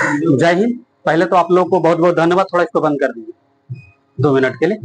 जय हिंद। पहले तो आप लोग को बहुत बहुत धन्यवाद। थोड़ा इसको बंद कर दीजिए 2 मिनट के लिए।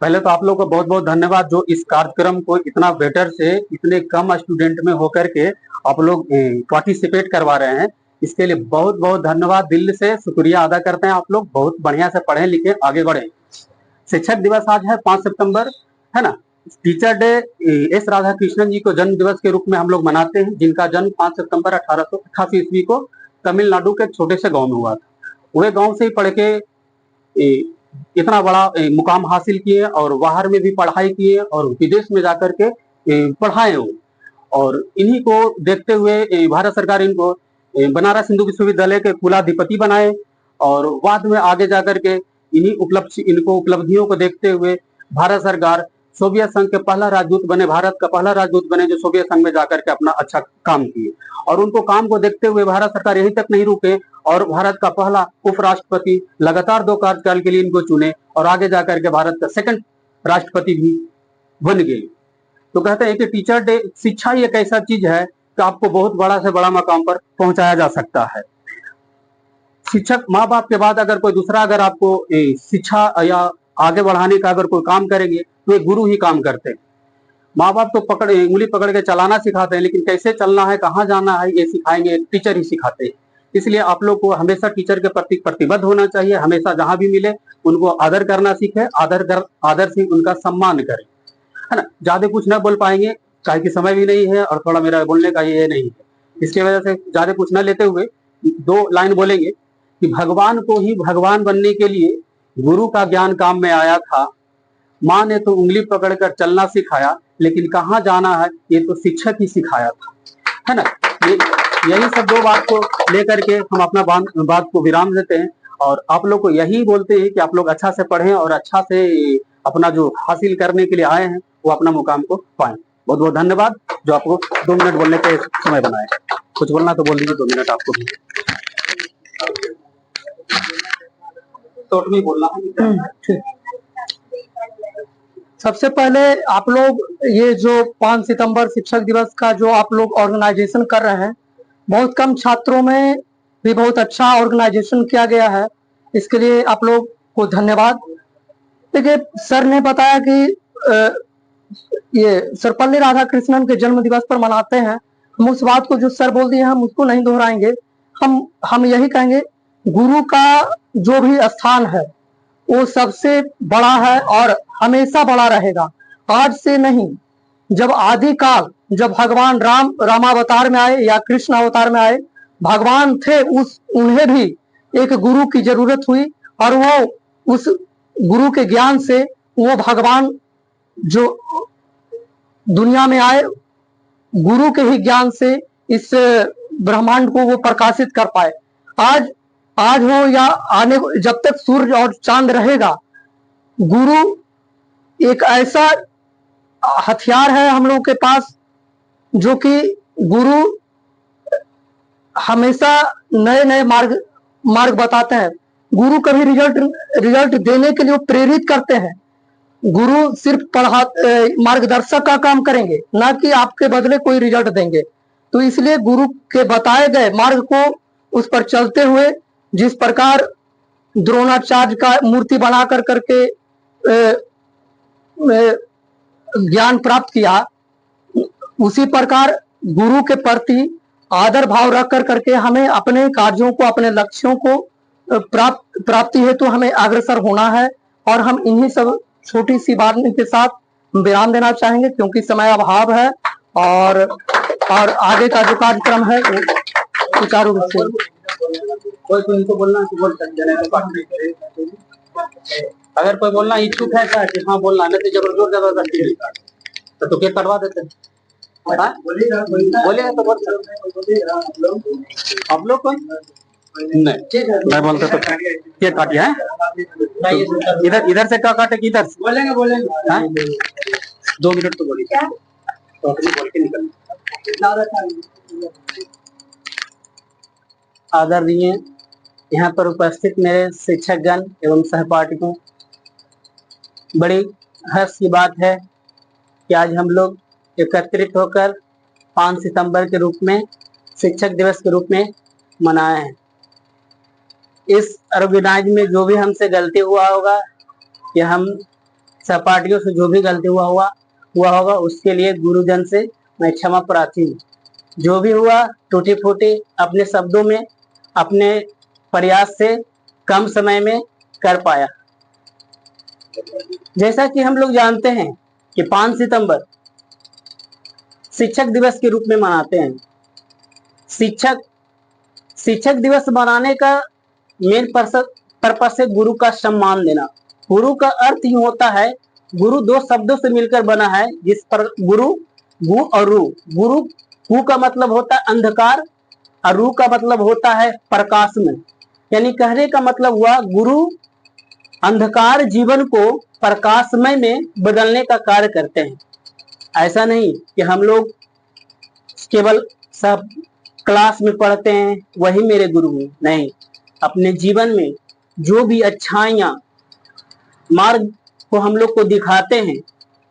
पहले तो आप लोग को बहुत बहुत धन्यवाद जो इस कार्यक्रम को इतना बेटर से इतने कम स्टूडेंट में होकर के आप लोग पार्टिसिपेट करवा रहे हैं। इसके लिए बहुत बहुत धन्यवाद, दिल से शुक्रिया अदा करते हैं। आप लोग बहुत बढ़िया से पढ़े लिखे आगे बढ़े। शिक्षक दिवस आज है 5 सितंबर, है ना। Teacher day S Radha Krishnan ji को जन्म दिवस के रूप में हम लोग मनाते हैं, जिनका जन्म 5 सितंबर 1888 ईस्वी को तमिलनाडु के छोटे से गांव में हुआ था। वे गांव से ही पढ़ के इतना बड़ा मुकाम हासिल किए और बाहर में भी पढ़ाई किए और विदेश में जाकर के पढ़ाए हो। और इन्हीं को देखते हुए भारत सरकार इनको बनारस हिंदू विश्वविद्यालय के कुलाधिपति बनाए और बाद में आगे जाकर के इनको उपलब्धियों को देखते हुए भारत सरकार सोवियत संघ के पहला राजदूत बने, भारत का पहला राजदूत बने जो सोवियत संघ में जाकर के अपना अच्छा काम किए। और उनको काम को देखते हुए भारत सरकार यहीं तक नहीं रुके और भारत का पहला उपराष्ट्रपति लगातार 2 कार्यकाल के लिए इनको चुने और आगे जाकर के भारत का सेकंड राष्ट्रपति भी बन गए। तो कहते हैं कि टीचर डे, शिक्षा ही एक ऐसा चीज है कि आपको बहुत बड़ा से बड़ा मकाम पर पहुंचाया जा सकता है। शिक्षक माँ बाप के बाद अगर कोई दूसरा अगर आपको शिक्षा या आगे बढ़ाने का अगर कोई काम करेंगे तो ये गुरु ही काम करते हैं। माँ बाप तो उंगली पकड़ के चलाना सिखाते हैं, लेकिन कैसे चलना है, कहाँ जाना है, ये सिखाएंगे टीचर ही सिखाते हैं। इसलिए आप लोग को हमेशा टीचर के प्रति प्रतिबद्ध होना चाहिए। हमेशा जहां भी मिले उनको आदर करना सीखे, आदर से उनका सम्मान करें, है ना। ज्यादा कुछ ना बोल पाएंगे काहे कि समय भी नहीं है और थोड़ा मेरा बोलने का ये नहीं है, इसकी वजह से ज्यादा कुछ न लेते हुए 2 लाइन बोलेंगे कि भगवान को ही भगवान बनने के लिए गुरु का ज्ञान काम में आया था। माँ ने तो उंगली पकड़कर चलना सिखाया, लेकिन कहाँ जाना है ये तो शिक्षक ही सिखाया था, है ना। यही सब 2 बात को लेकर के हम अपना बात को विराम देते हैं और आप लोग को यही बोलते हैं कि आप लोग अच्छा से पढ़ें और अच्छा से अपना जो हासिल करने के लिए आए हैं वो अपना मुकाम को पाएं। बहुत बहुत धन्यवाद जो आपको 2 मिनट बोलने के समय बनाए। कुछ बोलना तो बोल दीजिए 2 मिनट आपको भी। तो बोलना है। सबसे पहले आप लोग ये जो 5 सितंबर शिक्षक दिवस का जो आप लोग ऑर्गेनाइजेशन कर रहे हैं, बहुत कम छात्रों में भी बहुत अच्छा ऑर्गेनाइजेशन किया गया है, इसके लिए आप लोग को धन्यवाद। देखिए सर ने बताया कि ये सर्वपल्ली राधाकृष्णन के जन्म दिवस पर मनाते हैं। हम उस बात को जो सर बोल दिए हम उसको नहीं दोहराएंगे। हम यही कहेंगे गुरु का जो भी स्थान है वो सबसे बड़ा है और हमेशा बड़ा रहेगा। आज से नहीं, जब आदि काल जब भगवान रामावतार में आए या कृष्ण अवतार में आए, भगवान थे, उन्हें भी एक गुरु की जरूरत हुई और वो उस गुरु के ज्ञान से वो भगवान जो दुनिया में आए, गुरु के ही ज्ञान से इस ब्रह्मांड को वो प्रकाशित कर पाए। आज हो या आने, जब तक सूर्य और चांद रहेगा, गुरु एक ऐसा हथियार है हम लोगों के पास जो कि गुरु हमेशा नए नए मार्ग बताते हैं। गुरु कभी रिजल्ट देने के लिए प्रेरित करते हैं। गुरु सिर्फ मार्गदर्शक का काम करेंगे, ना कि आपके बदले कोई रिजल्ट देंगे। तो इसलिए गुरु के बताए गए मार्ग को उस पर चलते हुए जिस प्रकार द्रोणाचार्य का मूर्ति बना करके ज्ञान प्राप्त किया, उसी प्रकार गुरु के प्रति आदर भाव रख करके हमें अपने कार्यों को, अपने लक्ष्यों को प्राप्ति हेतु हमें अग्रसर होना है। और हम इन्हीं सब छोटी सी बात के साथ विराम देना चाहेंगे क्योंकि समय अभाव है और आगे का जो कार्यक्रम है सुचारू रूप से कोई बोलना तो बोल सकते हैं। अगर कोई बोलना इच्छुक है कि हाँ बोलना, नहीं तो जबरदस्ती तो क्या करवा देते हैं। बोलिएगा तो बोल सकते। आप लोग कोई नहीं बोलते तो क्या काटिए है। इधर से क्या काटे कि इधर बोलेंगे 2 मिनट तो बोलिए, बोल के निकल। आदरणीय यहाँ पर उपस्थित मेरे शिक्षकगण एवं सहपाठियों, बड़ी हर्ष की बात है कि आज हम लोग एकत्रित होकर 5 सितंबर के रूप में शिक्षक दिवस के रूप में मनाए हैं। इस ऑर्गेनाइज में जो भी हमसे गलती हुआ होगा या हम सहपाठियों से जो भी गलती हुआ होगा उसके लिए गुरुजन से मैं क्षमा प्रार्थी हूँ। जो भी हुआ टूटी फूटी अपने शब्दों में अपने प्रयास से कम समय में कर पाया। जैसा कि हम लोग जानते हैं कि 5 सितंबर शिक्षक दिवस के रूप में मनाते हैं। शिक्षक दिवस मनाने का मेन पर्पस है गुरु का सम्मान देना। गुरु का अर्थ ही होता है, गुरु 2 शब्दों से मिलकर बना है, जिस पर गुरु गु और रू। गुरु गु का मतलब होता है अंधकार और रू का मतलब होता है प्रकाश में। यानी कहने का मतलब हुआ गुरु अंधकार जीवन को प्रकाशमय में बदलने का कार्य करते हैं। ऐसा नहीं कि हम लोग केवल सब क्लास में पढ़ते हैं वही मेरे गुरु हैं, नहीं, अपने जीवन में जो भी अच्छाइयां मार्ग को हम लोग को दिखाते हैं,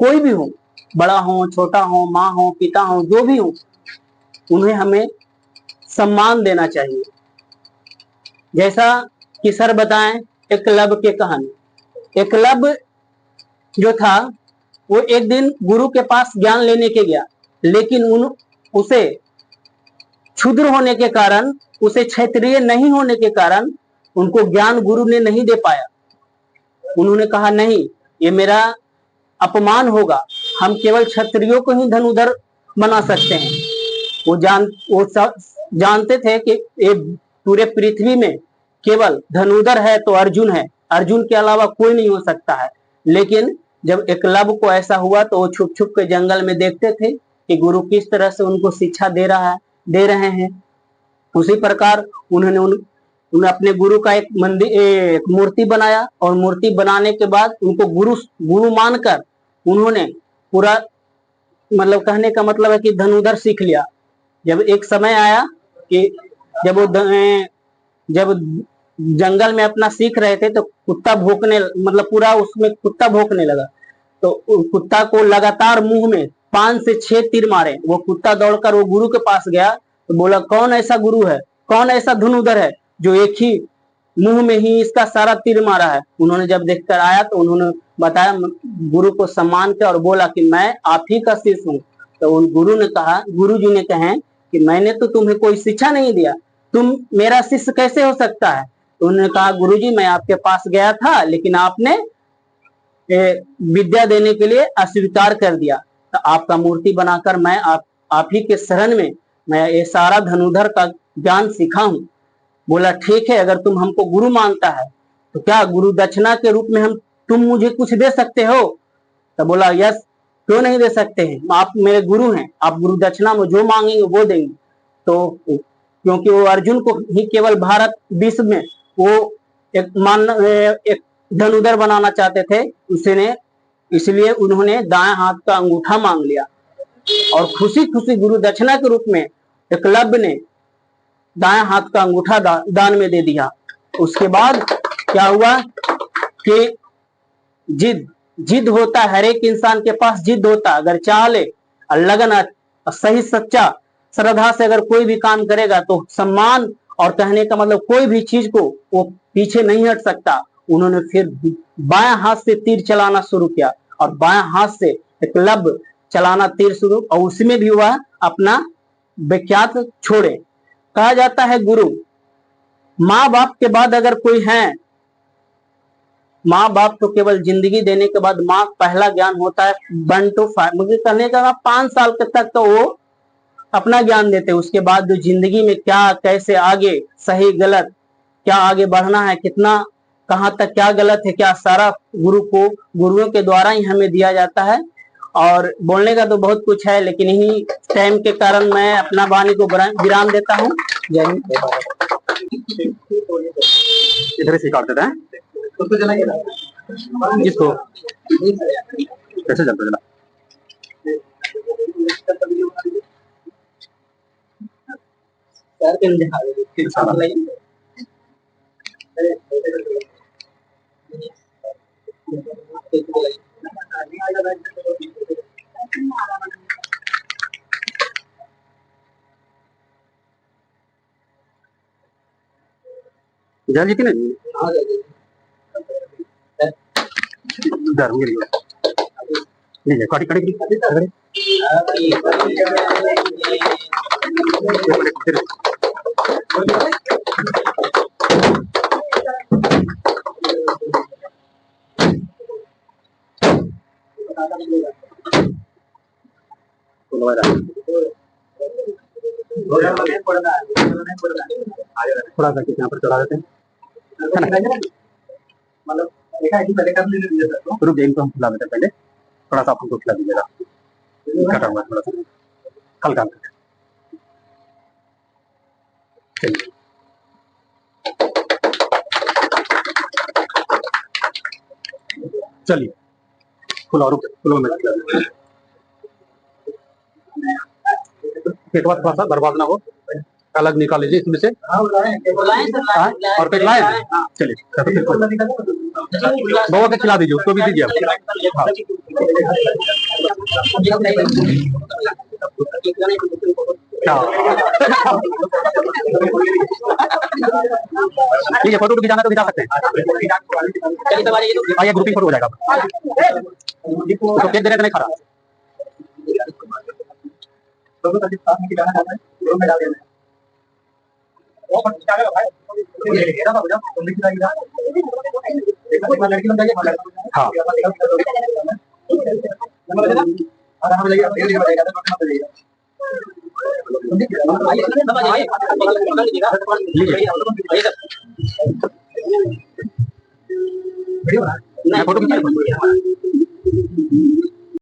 कोई भी हो, बड़ा हो छोटा हो, माँ हो पिता हो, जो भी हो, उन्हें हमें सम्मान देना चाहिए। जैसा कि सर बताएं एकलव्य की कहानी। एकलव्य जो था वो एक दिन गुरु के पास ज्ञान लेने के गया, लेकिन उसे क्षुद्र होने के कारण, उसे क्षत्रिय नहीं होने के कारण उनको ज्ञान गुरु ने नहीं दे पाया। उन्होंने कहा नहीं, ये मेरा अपमान होगा, हम केवल क्षत्रियों को ही धनुधर बना सकते हैं। वो जानते थे कि ये पूरे पृथ्वी में केवल धनुधर है तो अर्जुन है, अर्जुन के अलावा कोई नहीं हो सकता है। लेकिन जब एकलव्य को ऐसा हुआ तो वो छुप छुप के जंगल में देखते थे कि गुरु किस तरह से उनको शिक्षा दे रहे हैं। उसी प्रकार उन्होंने अपने गुरु का एक मूर्ति बनाया और मूर्ति बनाने के बाद उनको गुरु मानकर उन्होंने पूरा, मतलब कहने का मतलब है कि धनुधर सीख लिया। जब एक समय आया कि जब जंगल में अपना सीख रहे थे तो कुत्ता भौंकने, मतलब पूरा उसमें कुत्ता भौंकने लगा, तो कुत्ता को लगातार मुंह में 5 से 6 तीर मारे। वो कुत्ता दौड़कर वो गुरु के पास गया तो बोला, कौन ऐसा गुरु है, कौन ऐसा धनुधर है जो एक ही मुंह में ही इसका सारा तीर मारा है। उन्होंने जब देखकर आया तो उन्होंने बताया, गुरु को सम्मान किया और बोला कि मैं आप ही का शिष्य हूँ। तो उन गुरु जी ने कहे कि मैंने तो तुम्हें कोई शिक्षा नहीं दिया, तुम मेरा शिष्य कैसे हो सकता है। तो उन्होंने कहा, गुरु जी मैं आपके पास गया था लेकिन आपने विद्या देने के लिए अस्वीकार कर दिया, तो आपका मूर्ति बनाकर मैं आप ही के शरण में मैं ये सारा धनुधर का ज्ञान सीखा हूँ। बोला ठीक है, अगर तुम हमको गुरु मानता है तो क्या गुरु दक्षिणा के रूप में तुम मुझे कुछ दे सकते हो। तो बोला यस, क्यों नहीं दे सकते हैं, आप मेरे गुरु हैं, आप गुरु दक्षिणा में जो मांगेंगे वो देंगे। तो क्योंकि वो अर्जुन को ही केवल भारत विश्व में वो एक धनुधर बनाना चाहते थे, इसलिए उन्होंने दाएं हाथ का अंगूठा मांग लिया और खुशी खुशी गुरु दक्षिणा के रूप में एकलव्य ने दाएं हाथ का अंगूठा दान में दे दिया। उसके बाद क्या हुआ कि जिद होता, हर एक इंसान के पास जिद होता, अगर चाह ले और लगन सही सच्चा श्रद्धा से अगर कोई भी काम करेगा तो सम्मान और कहने का मतलब कोई भी चीज को वो पीछे नहीं हट सकता। उन्होंने फिर बाएं हाथ से तीर चलाना शुरू किया और बाएं हाथ से एकलव्य चलाना तीर शुरू, और उसमें भी वह अपना विख्यात छोड़े। कहा जाता है गुरु माँ बाप के बाद अगर कोई है, माँ बाप तो केवल जिंदगी देने के बाद माँ पहला ज्ञान होता है 1 to 5, मुझे कहने का 5 साल तक तो वो अपना ज्ञान देते, उसके बाद जो जिंदगी में क्या कैसे आगे सही गलत क्या आगे बढ़ना है, कितना कहाँ तक क्या गलत है क्या, सारा गुरुओं के द्वारा ही हमें दिया जाता है। और बोलने का तो बहुत कुछ है लेकिन यही टाइम के कारण मैं अपना वाणी को विराम देता हूँ। जय हिंद, जय भारत। इधर से काट देते हैं इसको, कैसे चलता चला सर जल्दी की नहीं डर मेरी लीजिए कड़ी कड़ी कड़ी थोड़ा सा यहाँ पर चढ़ा देते हैं मतलब रुक जाइए इनको हम खिला देते हैं पहले थोड़ा सा आप हमको खिला दीजिएगा कटा हुआ थोड़ा सा हल्का हल्का चलिए फुल और फुलों में खिला दीजिए पेट थोड़ा सा बर्बाद ना हो अलग निकाल लीजिए इसमें से और पेट लाए चलिए बउआ के खिला दीजिए उसको भी दीजिए लीजिए फोटो खिंचाना तो खिंचा सकते हैं आइए ग्रुपिंग फोटो हो जाएगा तो केक देने तो नहीं खा रहा फोटो खींचिए